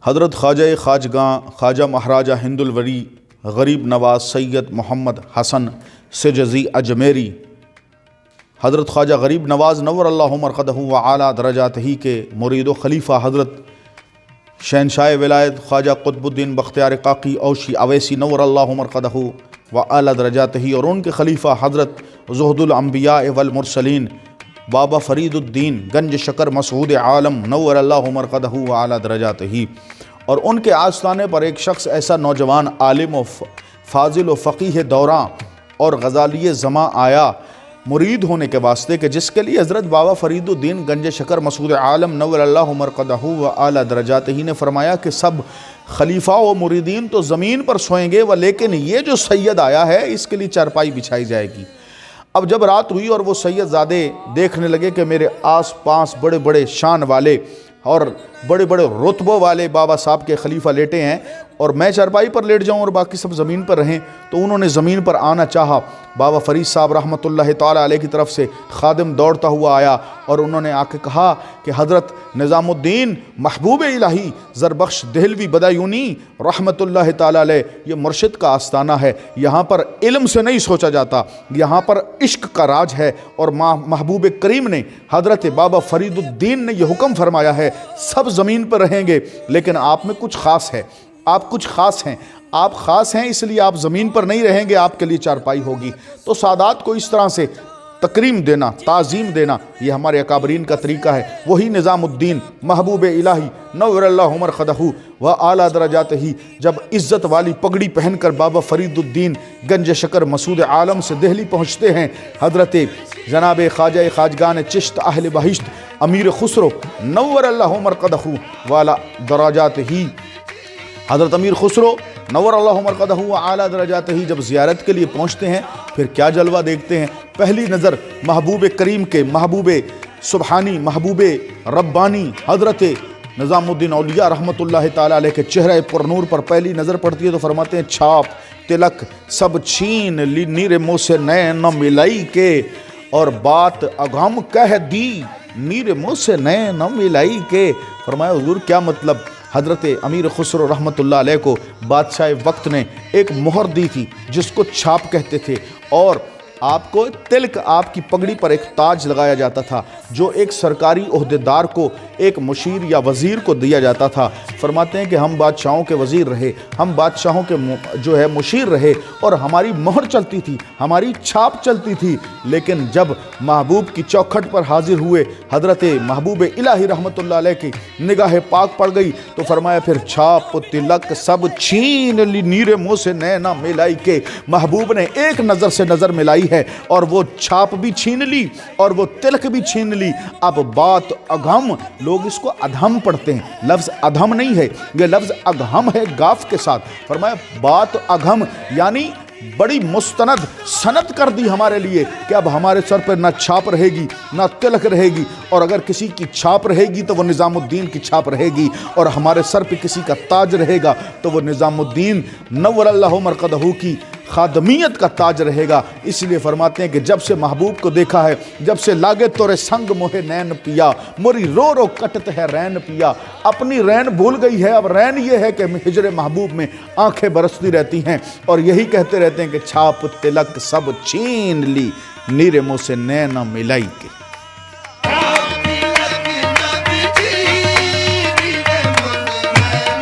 حضرت خواجہ خواجگاں خواجہ مہاراجہ ہند الوری غریب نواز سید محمد حسن سجزی اجمیری، حضرت خواجہ غریب نواز نور اللہ مرقدہ و اعلیٰ درجاتہ کے مرید و خلیفہ حضرت شہنشاہ ولایت خواجہ قطب الدین بختیار کاکی اوشی اویسی نور اللہ مرقدہ و اعلیٰ درجاتہ، اور ان کے خلیفہ حضرت زہد الانبیاء والمرسلین بابا فرید الدین گنج شکر مسعود عالم نور اللہ مرقدہ و اعلیٰ درجاتہ، اور ان کے آستانے پر ایک شخص ایسا نوجوان عالم و فاضل و فقیہ دوراں اور غزالی زماں آیا مرید ہونے کے واسطے کہ جس کے لیے حضرت بابا فرید الدین گنج شکر مسعود عالم نور اللہ مرقدہ و اعلیٰ درجاتہ نے فرمایا کہ سب خلیفہ و مریدین تو زمین پر سوئیں گے، لیکن یہ جو سید آیا ہے اس کے لیے چارپائی بچھائی جائے گی۔ اب جب رات ہوئی اور وہ سید زادے دیکھنے لگے کہ میرے آس پاس بڑے بڑے شان والے اور بڑے بڑے رتبوں والے بابا صاحب کے خلیفہ لیٹے ہیں اور میں چارپائی پر لیٹ جاؤں اور باقی سب زمین پر رہیں، تو انہوں نے زمین پر آنا چاہا۔ بابا فرید صاحب رحمۃ اللہ تعالیٰ علیہ کی طرف سے خادم دوڑتا ہوا آیا اور انہوں نے آ کے کہا کہ حضرت نظام الدین محبوب الہی زربخش دہلوی بدایونی رحمۃ اللہ تعالیٰ علیہ، یہ مرشد کا آستانہ ہے، یہاں پر علم سے نہیں سوچا جاتا، یہاں پر عشق کا راج ہے، اور محبوب کریم نے حضرت بابا فرید الدین نے یہ حکم فرمایا ہے سب زمین پر رہیں گے، لیکن آپ میں کچھ خاص ہے، آپ کچھ خاص ہیں، آپ خاص ہیں اس لیے آپ زمین پر نہیں رہیں گے، آپ کے لیے چارپائی ہوگی۔ تو سادات کو اس طرح سے تکریم دینا، تعظیم دینا، یہ ہمارے اکابرین کا طریقہ ہے۔ وہی نظام الدین محبوب الہی نور اللہ مرقدہ و اعلیٰ درجاتہ جب عزت والی پگڑی پہن کر بابا فرید الدین گنج شکر مسعود عالم سے دہلی پہنچتے ہیں، حضرت جناب خواجہ خواجگان چشت اہل بہشت امیر خسرو نور اللہ مرقدہ و اعلیٰ درجاتہ، حضرت امیر خسرو نور اللہ مرقدہ و اعلیٰ درجاتہ جب زیارت کے لیے پہنچتے ہیں پھر کیا جلوہ دیکھتے ہیں۔ پہلی نظر محبوب کریم کے، محبوب سبحانی، محبوب ربانی حضرت نظام الدین اولیاء رحمۃ اللہ تعالیٰ علیہ کے چہرہ پر نور پر پہلی نظر پڑتی ہے تو فرماتے ہیں چھاپ تلک سب چھین لی نیر منہ سے نین نہ ملائی کے، اور بات اغم کہہ دی نیر منہ سے نین نہ ملائی کے۔ فرمایا حضور کیا مطلب؟ حضرت امیر خسرو رحمۃ اللہ علیہ کو بادشاہ وقت نے ایک مہر دی تھی جس کو چھاپ کہتے تھے، اور آپ کو تلک، آپ کی پگڑی پر ایک تاج لگایا جاتا تھا جو ایک سرکاری عہدیدار کو، ایک مشیر یا وزیر کو دیا جاتا تھا۔ فرماتے ہیں کہ ہم بادشاہوں کے وزیر رہے، ہم بادشاہوں کے جو ہے مشیر رہے، اور ہماری مہر چلتی تھی، ہماری چھاپ چلتی تھی، لیکن جب محبوب کی چوکھٹ پر حاضر ہوئے، حضرت محبوب الہی رحمۃ اللہ علیہ کی نگاہ پاک پڑ گئی تو فرمایا پھر چھاپ تلک سب چھین لی نیر منہ سے نینا ملائی کے۔ محبوب نے ایک نظر سے نظر ملائی ہے اور وہ چھاپ بھی چھین لی اور وہ تلک بھی چھین لی۔ اب بات اگھم، لوگ اس کو ادھم پڑھتے ہیں، لفظ ادھم نہیں ہے، یہ لفظ اگھم ہے گاف کے ساتھ۔ فرمایا بات اگھم یعنی بڑی مستند سند کر دی ہمارے لیے کہ اب ہمارے سر پر نہ چھاپ رہے گی نہ تلک رہے گی، اور اگر کسی کی چھاپ رہے گی تو وہ نظام الدین کی چھاپ رہے گی، اور ہمارے سر پہ کسی کا تاج رہے گا تو وہ نظام الدین نور اللہ مرقدہ کی خادمیت کا تاج رہے گا۔ اس لیے فرماتے ہیں کہ جب سے محبوب کو دیکھا ہے، جب سے لاگے تورے سنگ موہے نین پیا، موری رو رو کٹت ہے رین پیا۔ اپنی رین بھول گئی ہے، اب رین یہ ہے کہ ہجر محبوب میں آنکھیں برستی رہتی ہیں، اور یہی کہتے رہتے ہیں کہ چھاپ تلک سب چھین لی نیر منہ سے نینا ملائی کے۔